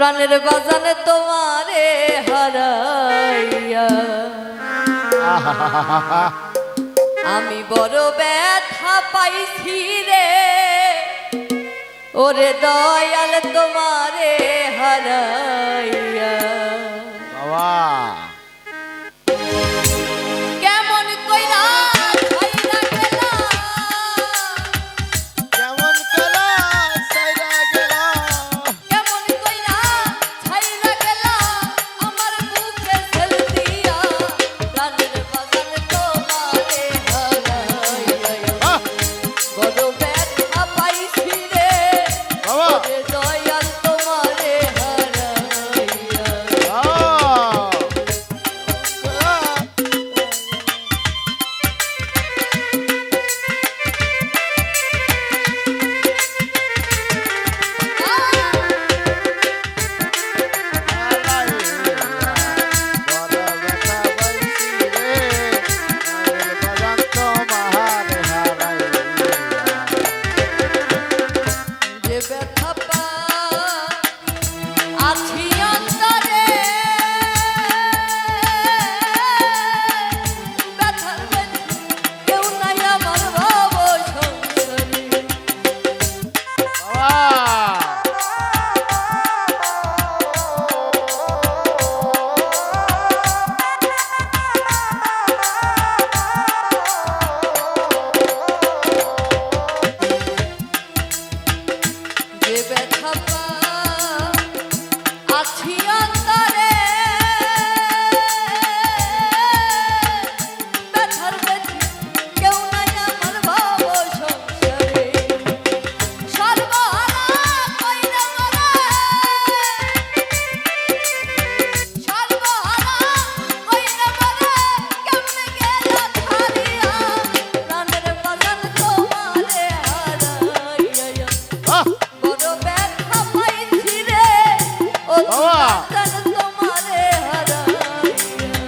প্রাণের বাজানে তোমারে হারাইয়া আমি বড় ব্যথা পাইছি রে ওরে দয়াল তোমারে হারাইয়া বাবা কেমন কইরা ছাইরা গেলা কেমন কলা সাইরা গেলা কেমন কইরা ছাইরা গেলা আমার মুখে ছেল দিয়া প্রাণের বাজানে তোমারে হারাইয়া বড় ব্যথা পাইছি রে বাবা ওরে দয়াল তোমারে হারাইয়া যে ব্যথা পা আছি অন্তরে ব্যথার মধ্যে কেউ নাই আমার ভাব সংসারে যে ব্যথা পা আছি অন্তরে ব্যথার মধ্যে কেউ নাই আমার ভাব সংসারে সর্বহারা কইরা মরে সর্বহারা কইরা মরে কেমনে গেলা ছাড়িয়া প্রাণের বাজান তোমারে হারাইয়া বড় ব্যথা পাইছি রে ও বাজান তোমারে হারাইয়া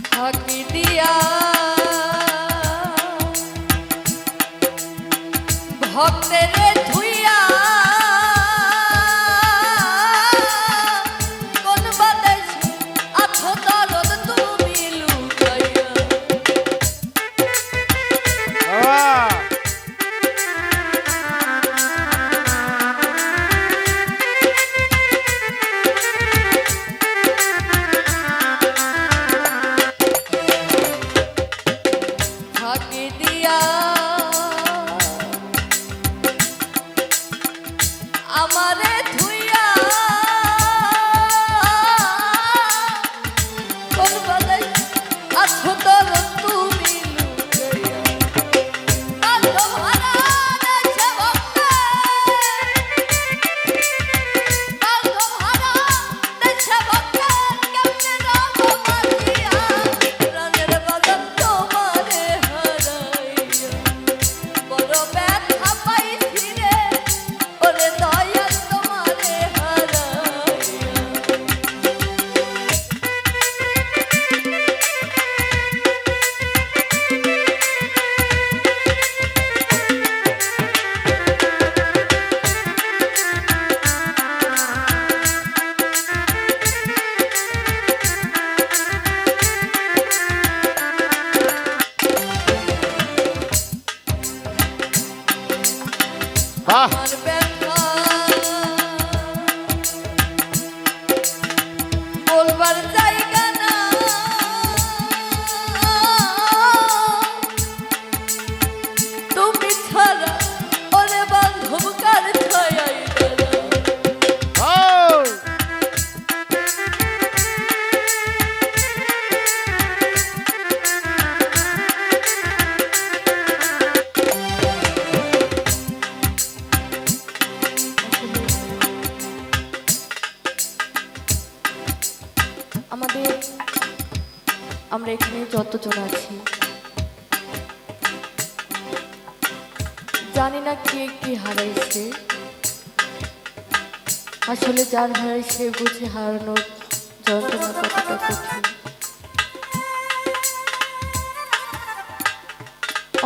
ফাঁকি দিয়া ভক্তের ধুইয়া কোন বাতাসে আছো দরদ তুমি লুকাইয়া ফাঁকি দিয়া আমারে ধুইয়া কোন বালাই আছো তোর তুমি লুকাইয়া আলো হারা দেশে ভক্তে আলো হারা দেশে ভক্তে কেমনে রব মারিয়া প্রাণের বাজান তোমারে হারাইয়া বড় ব্যথা পাইছি রে ওরে দয়াল তোমারে হারাইয়া আমার ব্যথা বলবার জায়গা না তুমি ছাড়া ওরে বান্ধব কার ছায়াই আমরা এখানে যতজন আছি জানি না কে কি হারাইছে। আসলে যার হারাই সে বুঝে হারানোর যন্ত্রণা কতটা কঠিন।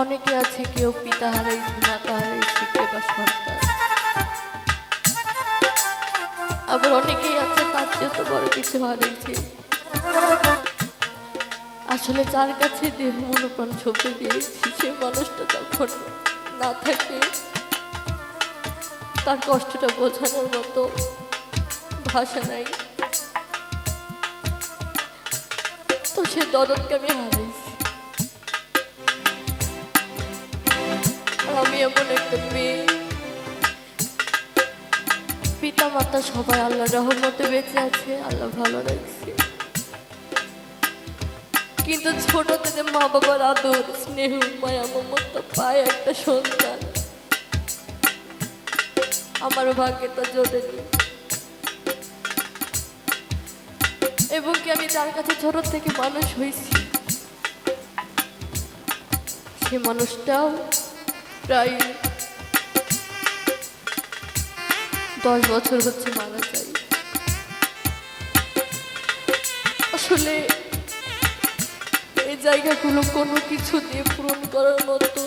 অনেকে আছে কেউ পিতা হারাইছে, মাতা হারাইছে, কেউ বা সন্তান। আবার অনেকেই আছে তার চেয়ে তো বড় কিছু হারাইছে। আসলে যার কাছে দেহ মনোপ্রাণ ছবি দিয়েছি সে মানুষটা যখন না থাকে তার কষ্টটা বোঝানোর মতো ভাষা নাই। তো সে দরদকে আমি হারাইছি। আর আমি এমন একটা মেয়ে, পিতা মাতা সবাই আল্লাহ রহমতে বেঁচে আছে, আল্লাহ ভালো রাখছে। কিন্তু ছোট থেকে মা বাবার আদর স্নেহ মায়া মমতা পায় একটা সন্তান, আমার ভাগ্যে তা জোটেনি। এবং কি আমি যার কাছে ছোট থেকে মানুষ হয়েছি সে মানুষটাও প্রায় 10 বছর হচ্ছে মারা যায়। আসলে এই জায়গাগুলো কোনো কিছু দিয়ে পূরণ করার মতো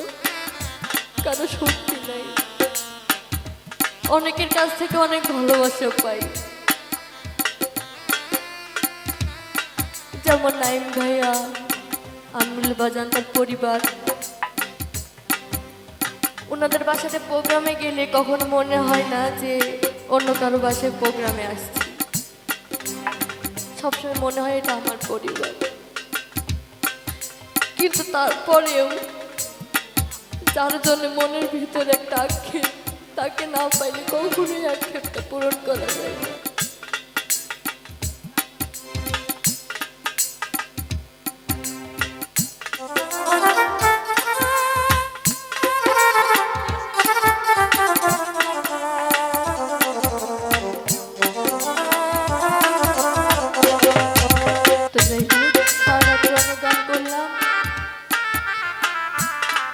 কারো শক্তি নাই। অনেকের কাছ থেকে অনেক ভালোবাসা পাই, যেমন নাইম ভাইয়া, আমিনুল বাজান, তার পরিবার। ওনাদের বাসাতে প্রোগ্রামে গেলে কখনো মনে হয় না যে অন্য কারো বাসায় প্রোগ্রামে আসছি, সবসময় মনে হয় এটা আমার পরিবার। কিন্তু তারপরেও যার জন্য মনের ভিতরে একটা আক্ষেপ, তাকে না পাইলে কখনোই আক্ষেপটা পূরণ করা যায় না।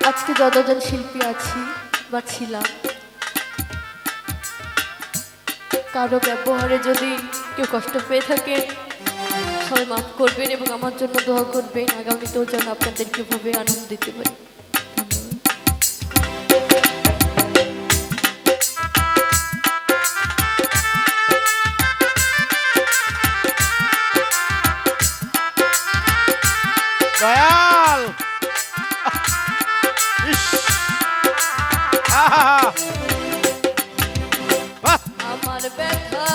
আজকে যতজন শিল্পী আছি বা ছিলাম, কারো ব্যবহারে যদি কেউ কষ্ট পেয়ে থাকে সবাই মাফ করবেন এবং আমার জন্য দোয়া করবেন, আগামীতেও যেন আপনাদেরকে ভাবে আনন্দ দিতে পারি। দয়াল ইস আহা আমার ব্যথা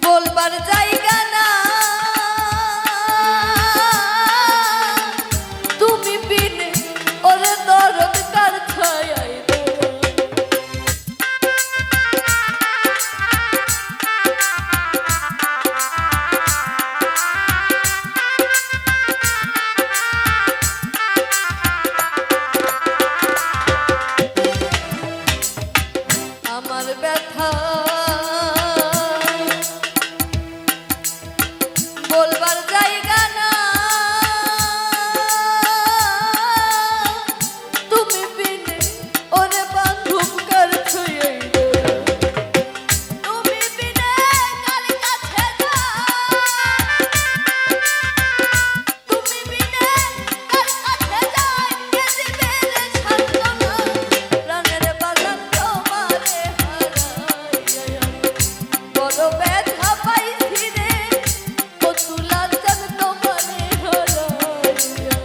বলবার জায়গা না, তুমি বিনে ওরে দরদ কার ছায়ায় আমার ব্যথা বলবার জায়গা না, তুমি বিনে ওরে বান্ধব কার ছুঁয়ে, তুমি বিনে কার কাছে যাই, তুমি বিনে কার কাছে যাই, কে দিবে রে সান্ত্বনা, প্রাণের বাগান তোমারে হারাইয়া, বড় ব্যথা পাইছি রে ও তুলা চাঁদ তোমারে হারাইয়া।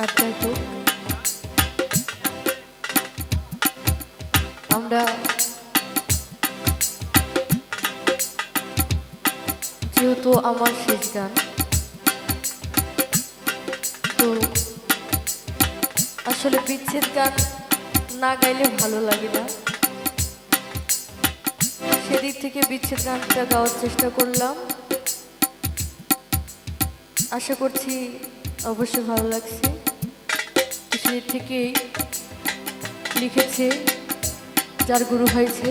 আর যাই হোক, আমরা যেহেতু আমার শেষ গান, আসলে বিচ্ছেদ গান না গাইলে ভালো লাগে না, সেদিক থেকে বিচ্ছেদ গানটা গাওয়ার চেষ্টা করলাম। আশা করছি অবশ্যই ভালো লাগছে। সেদিক থেকেই লিখেছে, যার গুরু হয়েছে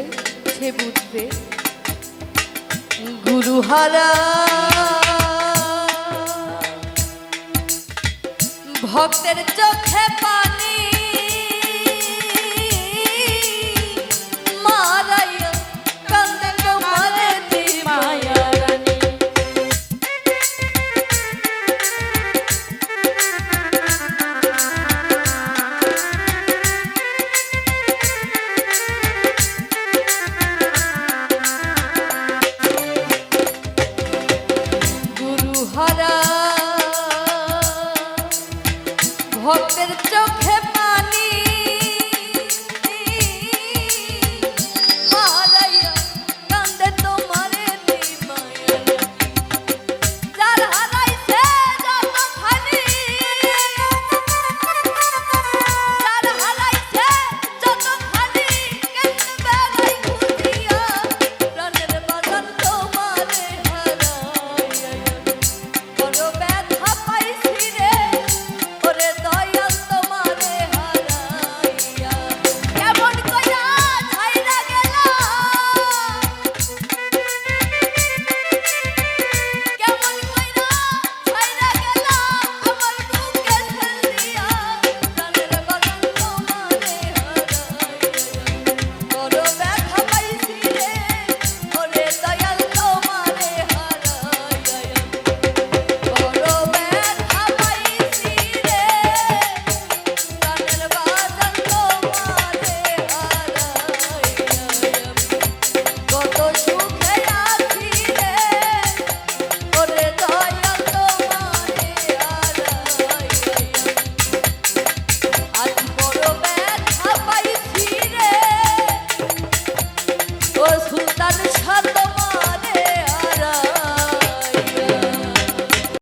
সে বুঝবে। গুরুহারা ভক্তের চোখে পানি